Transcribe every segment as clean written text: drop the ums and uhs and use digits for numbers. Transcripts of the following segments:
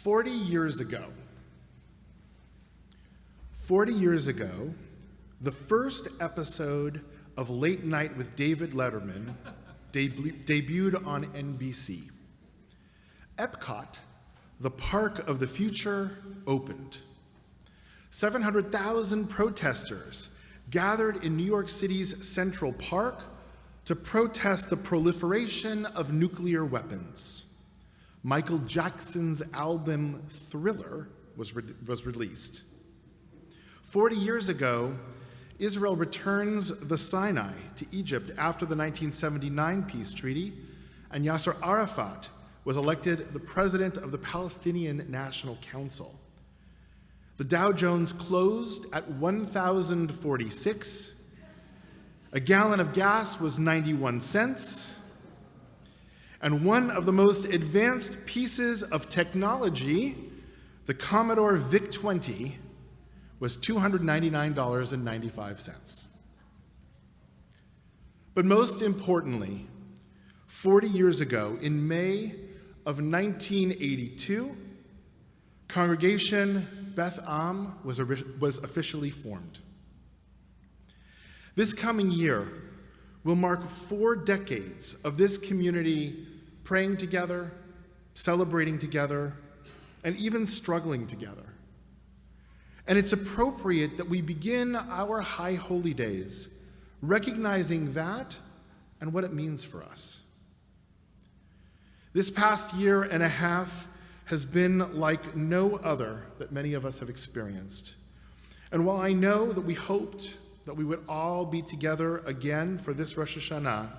40 years ago, the first episode of Late Night with David Letterman debuted on NBC. Epcot, the park of the future, opened. 700,000 protesters gathered in New York City's Central Park to protest the proliferation of nuclear weapons. Michael Jackson's album Thriller was released. 40 years ago, Israel returns the Sinai to Egypt after the 1979 peace treaty, and Yasser Arafat was elected the president of the Palestinian National Council. The Dow Jones closed at 1,046. A gallon of gas was 91 cents. And one of the most advanced pieces of technology, the Commodore VIC-20, was $299.95. But most importantly, 40 years ago, in May of 1982, Congregation Beth Am was officially formed. This coming year will mark 4 decades of this community praying together, celebrating together, and even struggling together. And it's appropriate that we begin our High Holy Days recognizing that and what it means for us. This past year and a half has been like no other that many of us have experienced. And while I know that we hoped that we would all be together again for this Rosh Hashanah,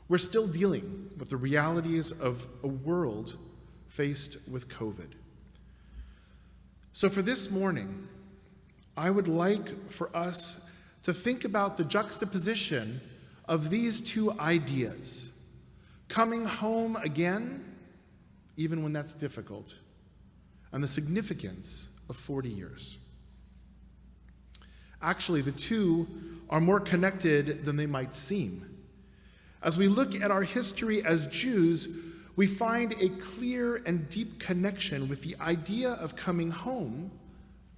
we're still dealing with the realities of a world faced with COVID. So for this morning, I would like for us to think about the juxtaposition of these two ideas: coming home again, even when that's difficult, and the significance of 40 years. Actually, the two are more connected than they might seem. As we look at our history as Jews, we find a clear and deep connection with the idea of coming home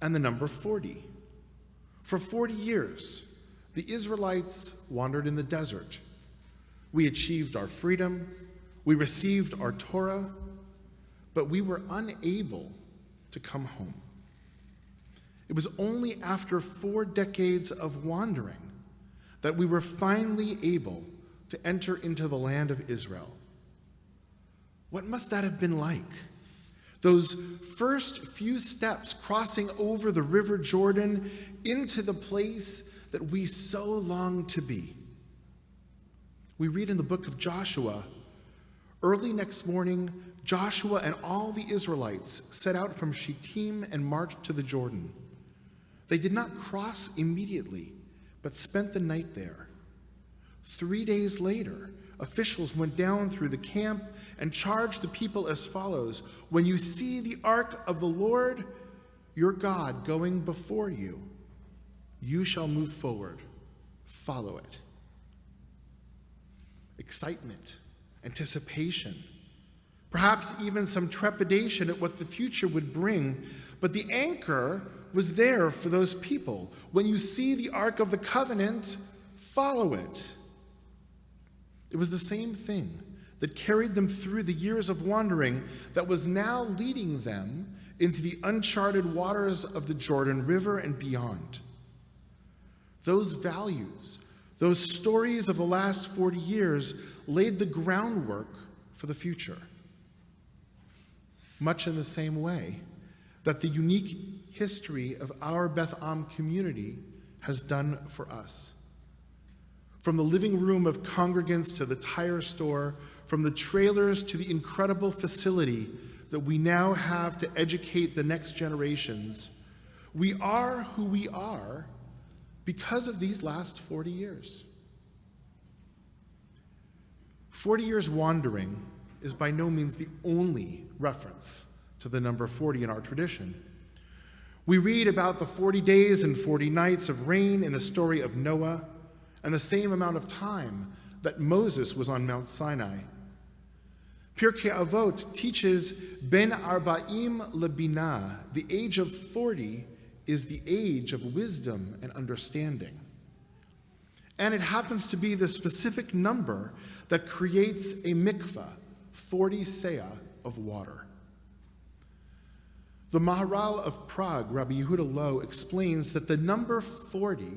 and the number 40. For 40 years, the Israelites wandered in the desert. We achieved our freedom, we received our Torah, but we were unable to come home. It was only after 4 decades of wandering that we were finally able to enter into the land of Israel. What must that have been like? Those first few steps crossing over the River Jordan into the place that we so long to be. We read in the book of Joshua, early next morning, Joshua and all the Israelites set out from Shittim and marched to the Jordan. They did not cross immediately, but spent the night there. 3 days later, officials went down through the camp and charged the people as follows: when you see the ark of the Lord, your God, going before you, you shall move forward, follow it. Excitement, anticipation, perhaps even some trepidation at what the future would bring, but the anchor was there for those people. When you see the Ark of the Covenant, follow it. It was the same thing that carried them through the years of wandering that was now leading them into the uncharted waters of the Jordan River and beyond. Those values, those stories of the last 40 years laid the groundwork for the future. Much in the same way that the unique history of our Beth Am community has done for us. From the living room of congregants to the tire store, from the trailers to the incredible facility that we now have to educate the next generations, we are who we are because of these last 40 years. 40 years wandering is by no means the only reference to the number 40 in our tradition. We read about the 40 days and 40 nights of rain in the story of Noah, and the same amount of time that Moses was on Mount Sinai. Pirkei Avot teaches Ben Arba'im Lebina, the age of 40 is the age of wisdom and understanding. And it happens to be the specific number that creates a mikveh, 40 seah of water. The Maharal of Prague, Rabbi Yehuda Loew, explains that the number 40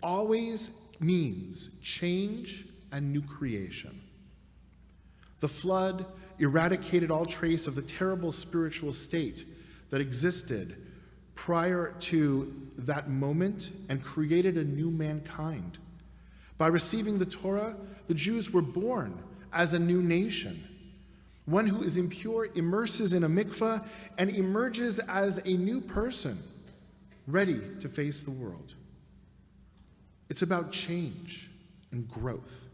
always means change and new creation. The flood eradicated all trace of the terrible spiritual state that existed prior to that moment and created a new mankind. By receiving the Torah, the Jews were born as a new nation. One who is impure immerses in a mikveh and emerges as a new person, ready to face the world. It's about change and growth.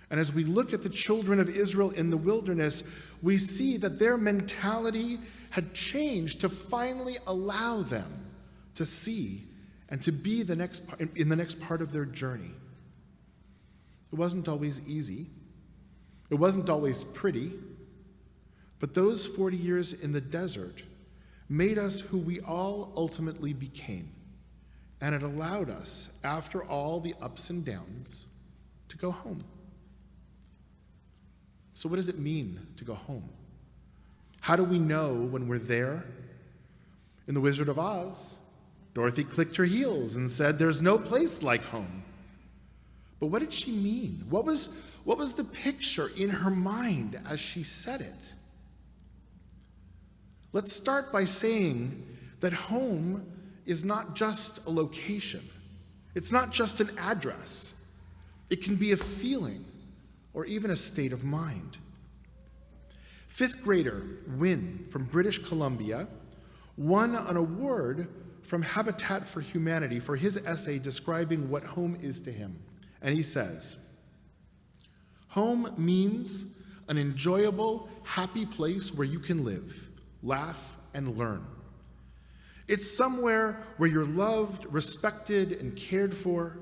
And as we look at the children of Israel in the wilderness, we see that their mentality had changed to finally allow them to see and to be in the next part of their journey. It wasn't always easy. It wasn't always pretty. But those 40 years in the desert made us who we all ultimately became. And it allowed us, after all the ups and downs, to go home. So what does it mean to go home? How do we know when we're there? In The Wizard of Oz, Dorothy clicked her heels and said, "There's no place like home." But what did she mean? What was the picture in her mind as she said it? Let's start by saying that home is not just a location. It's not just an address. It can be a feeling or even a state of mind. Fifth grader Wynne from British Columbia won an award from Habitat for Humanity for his essay describing what home is to him. And he says, "Home means an enjoyable, happy place where you can live, laugh, and learn. It's somewhere where you're loved, respected, and cared for.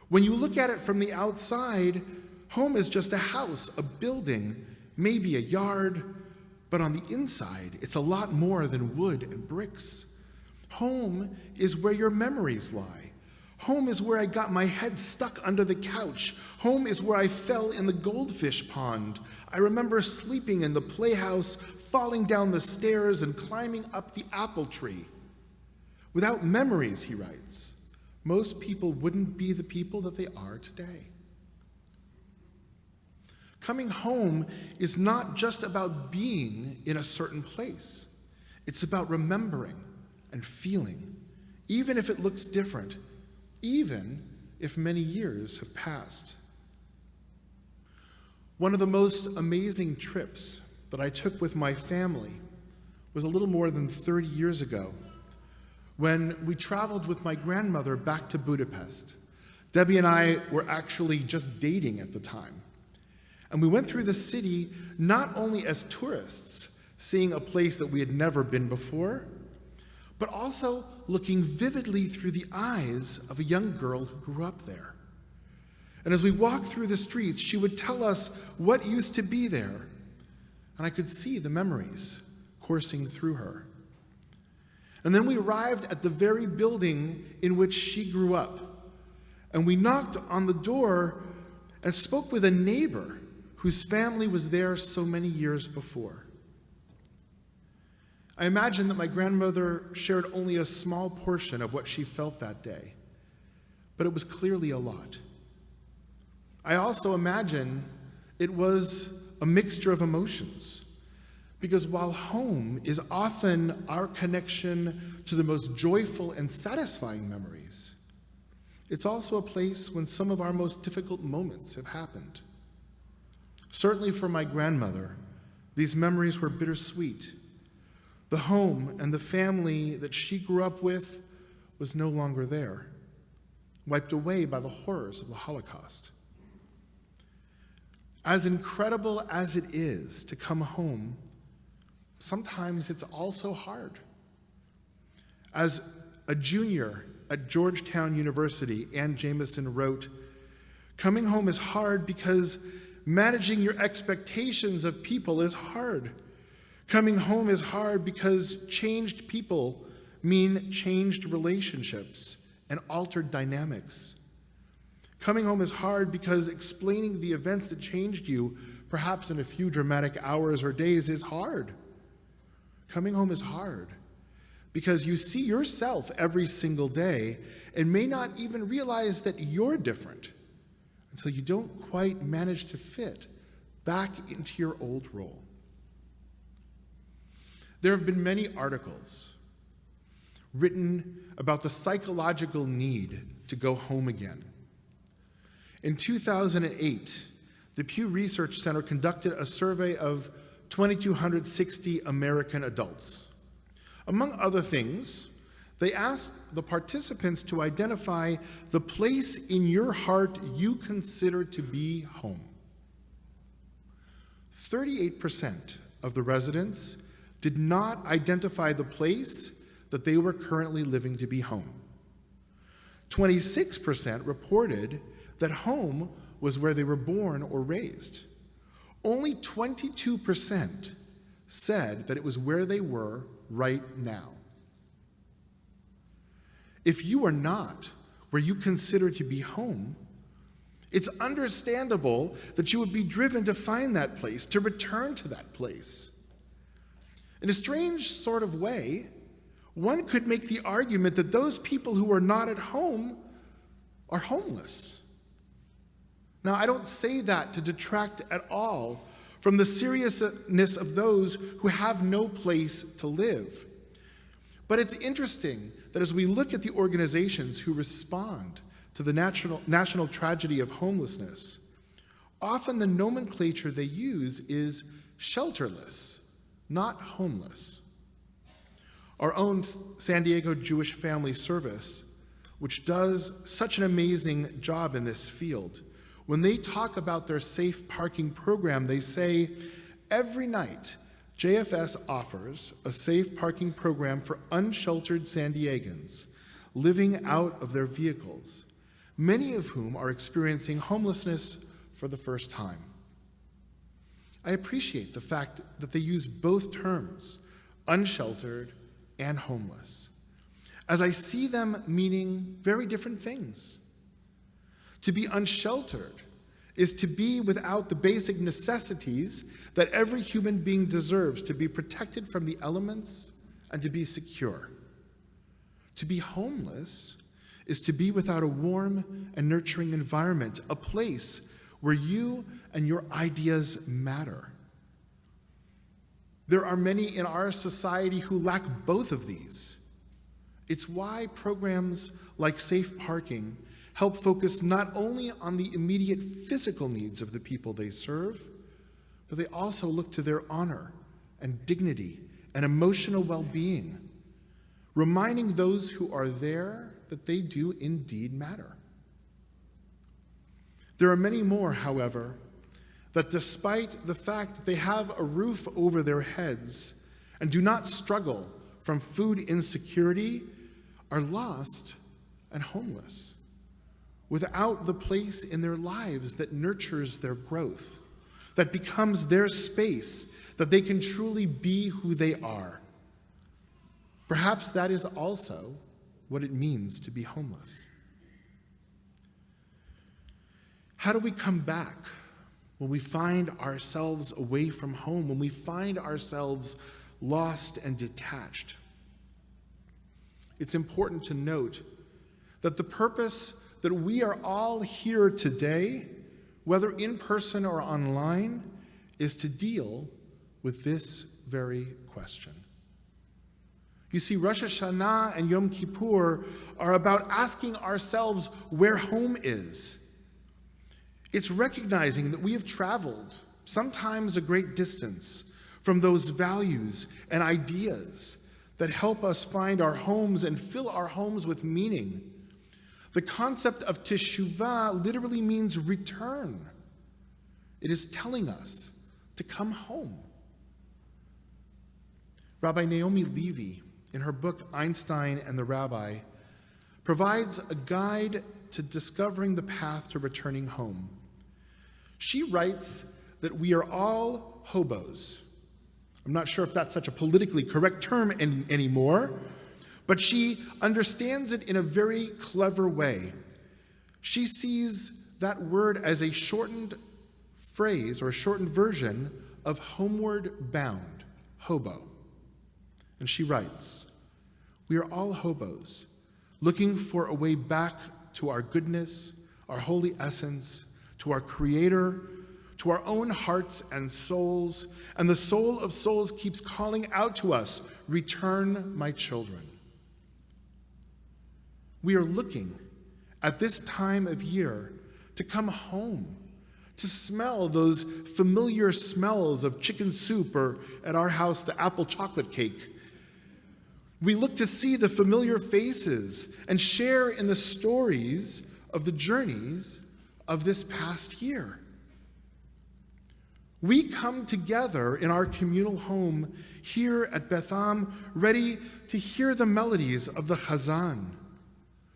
When you look at it from the outside, home is just a house, a building, maybe a yard, but on the inside, it's a lot more than wood and bricks. Home is where your memories lie. Home is where I got my head stuck under the couch. Home is where I fell in the goldfish pond. I remember sleeping in the playhouse, falling down the stairs, and climbing up the apple tree. Without memories," he writes, "most people wouldn't be the people that they are today." Coming home is not just about being in a certain place. It's about remembering and feeling, even if it looks different, even if many years have passed. One of the most amazing trips that I took with my family was a little more than 30 years ago when we traveled with my grandmother back to Budapest. Debbie and I were actually just dating at the time. And we went through the city not only as tourists, seeing a place that we had never been before, but also looking vividly through the eyes of a young girl who grew up there. And as we walked through the streets, she would tell us what used to be there, and I could see the memories coursing through her. And then we arrived at the very building in which she grew up, and we knocked on the door and spoke with a neighbor whose family was there so many years before. I imagine that my grandmother shared only a small portion of what she felt that day, but it was clearly a lot. I also imagine it was a mixture of emotions, because while home is often our connection to the most joyful and satisfying memories, it's also a place when some of our most difficult moments have happened. Certainly for my grandmother, these memories were bittersweet. The home and the family that she grew up with was no longer there, wiped away by the horrors of the Holocaust. As incredible as it is to come home, sometimes it's also hard. As a junior at Georgetown University, Ann Jameson wrote, "Coming home is hard because managing your expectations of people is hard. Coming home is hard because changed people mean changed relationships and altered dynamics. Coming home is hard because explaining the events that changed you, perhaps in a few dramatic hours or days, is hard. Coming home is hard because you see yourself every single day and may not even realize that you're different until you don't quite manage to fit back into your old role. There have been many articles written about the psychological need to go home again. In 2008, the Pew Research Center conducted a survey of 2,260 American adults. Among other things, they asked the participants to identify the place in your heart you consider to be home. 38% of the residents did not identify the place that they were currently living to be home. 26% reported that home was where they were born or raised. Only 22% said that it was where they were right now. If you are not where you consider to be home, it's understandable that you would be driven to find that place, to return to that place. In a strange sort of way, one could make the argument that those people who are not at home are homeless. Now, I don't say that to detract at all from the seriousness of those who have no place to live. But it's interesting that as we look at the organizations who respond to the national tragedy of homelessness, often the nomenclature they use is shelterless, not homeless. Our own San Diego Jewish Family Service, which does such an amazing job in this field, when they talk about their safe parking program, they say, every night, JFS offers a safe parking program for unsheltered San Diegans living out of their vehicles, many of whom are experiencing homelessness for the first time. I appreciate the fact that they use both terms, unsheltered and homeless, as I see them meaning very different things. To be unsheltered is to be without the basic necessities that every human being deserves to be protected from the elements and to be secure. To be homeless is to be without a warm and nurturing environment, a place where you and your ideas matter. There are many in our society who lack both of these. It's why programs like safe parking help focus not only on the immediate physical needs of the people they serve, but they also look to their honor and dignity and emotional well-being, reminding those who are there that they do indeed matter. There are many more, however, that despite the fact that they have a roof over their heads and do not struggle from food insecurity, are lost and homeless, without the place in their lives that nurtures their growth, that becomes their space, that they can truly be who they are. Perhaps that is also what it means to be homeless. How do we come back when we find ourselves away from home, when we find ourselves lost and detached? It's important to note that the purpose that we are all here today, whether in person or online, is to deal with this very question. You see, Rosh Hashanah and Yom Kippur are about asking ourselves where home is. It's recognizing that we have traveled, sometimes a great distance, from those values and ideas that help us find our homes and fill our homes with meaning. The concept of teshuvah literally means return. It is telling us to come home. Rabbi Naomi Levy, in her book Einstein and the Rabbi, provides a guide to discovering the path to returning home. She writes that we are all hobos. I'm not sure if that's such a politically correct term anymore, but she understands it in a very clever way. She sees that word as a shortened phrase or a shortened version of homeward bound, hobo. And she writes, we are all hobos, looking for a way back to our goodness, our holy essence, to our Creator, to our own hearts and souls, and the soul of souls keeps calling out to us, return, my children. We are looking at this time of year to come home, to smell those familiar smells of chicken soup, or at our house, the apple chocolate cake. We look to see the familiar faces and share in the stories of the journeys of this past year. We come together in our communal home here at Beth Am, ready to hear the melodies of the Chazan,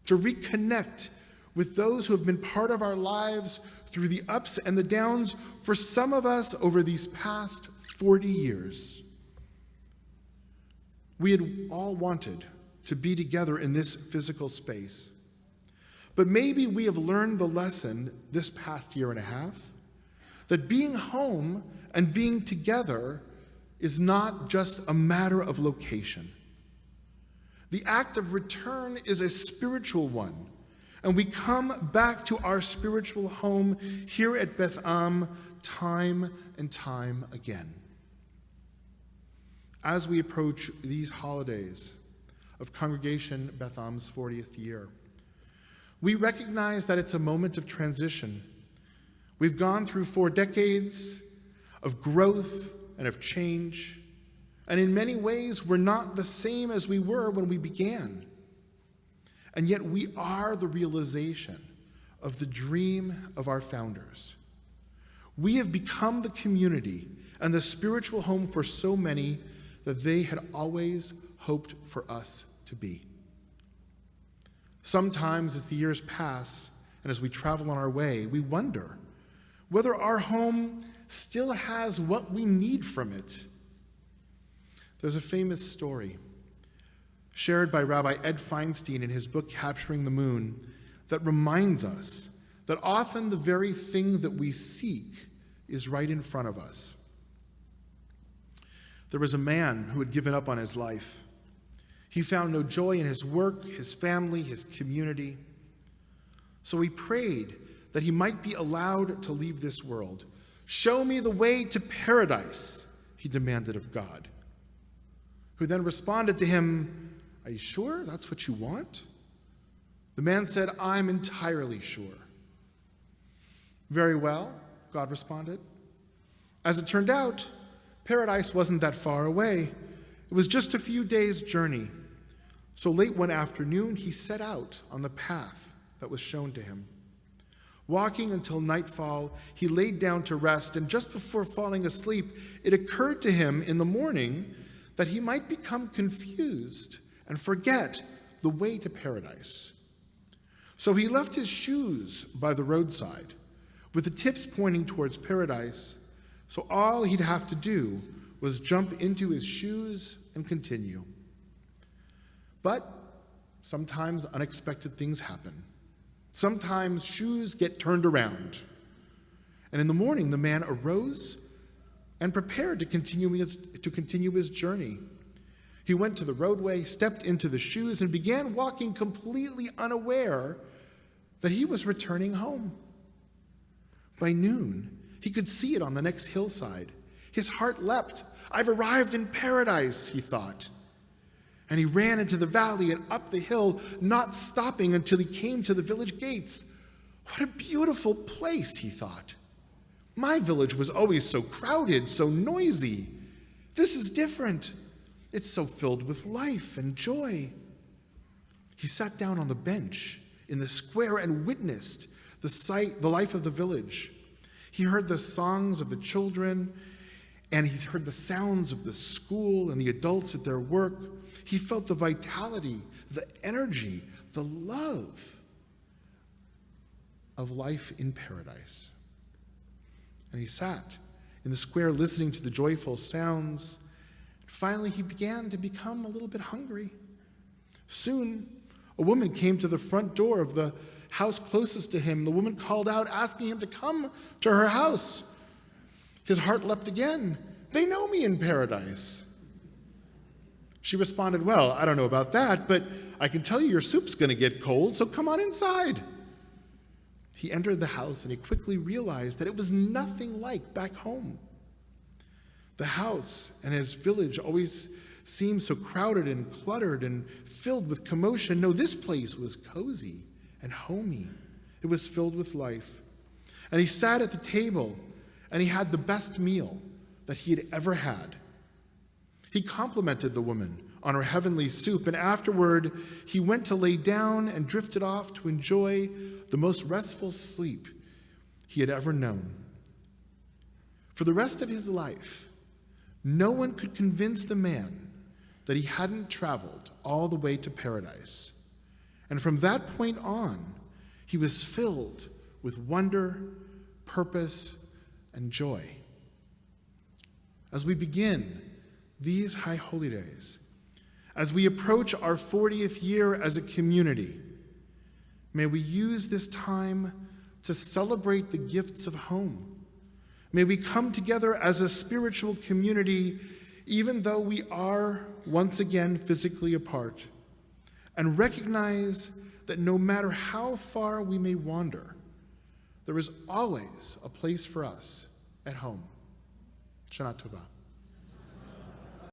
to reconnect with those who have been part of our lives through the ups and the downs for some of us over these past 40 years. We had all wanted to be together in this physical space, but maybe we have learned the lesson this past year and a half that being home and being together is not just a matter of location. The act of return is a spiritual one, and we come back to our spiritual home here at Beth Am time and time again. As we approach these holidays of Congregation Beth Am's 40th year, we recognize that it's a moment of transition. We've gone through 4 decades of growth and of change, and in many ways, we're not the same as we were when we began. And yet we are the realization of the dream of our founders. We have become the community and the spiritual home for so many that they had always hoped for us to be. Sometimes as the years pass and as we travel on our way, we wonder whether our home still has what we need from it. There's a famous story shared by Rabbi Ed Feinstein in his book, Capturing the Moon, that reminds us that often the very thing that we seek is right in front of us. There was a man who had given up on his life. He found no joy in his work, his family, his community. So he prayed that he might be allowed to leave this world. Show me the way to paradise, he demanded of God, who then responded to him, are you sure that's what you want? The man said, I'm entirely sure. Very well, God responded. As it turned out, paradise wasn't that far away. It was just a few days' journey. So late one afternoon, he set out on the path that was shown to him. Walking until nightfall, he laid down to rest, and just before falling asleep, it occurred to him in the morning that he might become confused and forget the way to paradise. So he left his shoes by the roadside, with the tips pointing towards paradise, so all he'd have to do was jump into his shoes and continue. But sometimes unexpected things happen. Sometimes shoes get turned around. And in the morning, the man arose and prepared to continue his journey. He went to the roadway, stepped into the shoes, and began walking completely unaware that he was returning home. By noon, he could see it on the next hillside. His heart leapt. I've arrived in paradise, he thought. And he ran into the valley and up the hill, not stopping until he came to the village gates. What a beautiful place, he thought. My village was always so crowded, so noisy. This is different. It's so filled with life and joy. He sat down on the bench in the square and witnessed the life of the village. He heard the songs of the children, and he heard the sounds of the school and the adults at their work. He felt the vitality, the energy, the love of life in paradise. And he sat in the square listening to the joyful sounds. Finally, he began to become a little bit hungry. Soon, a woman came to the front door of the house closest to him. The woman called out, asking him to come to her house. His heart leapt again. They know me in paradise. She responded, well, I don't know about that, but I can tell you your soup's going to get cold, so come on inside. He entered the house and he quickly realized that it was nothing like back home. The house and his village always seemed so crowded and cluttered and filled with commotion. No, this place was cozy and homey. It was filled with life. And he sat at the table and he had the best meal that he had ever had. He complimented the woman on her heavenly soup, and afterward he went to lay down and drifted off to enjoy the most restful sleep he had ever known. For the rest of his life, no one could convince the man that he hadn't traveled all the way to paradise. And from that point on, he was filled with wonder, purpose, and joy. As we begin these high holy days, as we approach our 40th year as a community, may we use this time to celebrate the gifts of home. May we come together as a spiritual community, even though we are once again physically apart, and recognize that no matter how far we may wander, there is always a place for us at home. Shana Tova.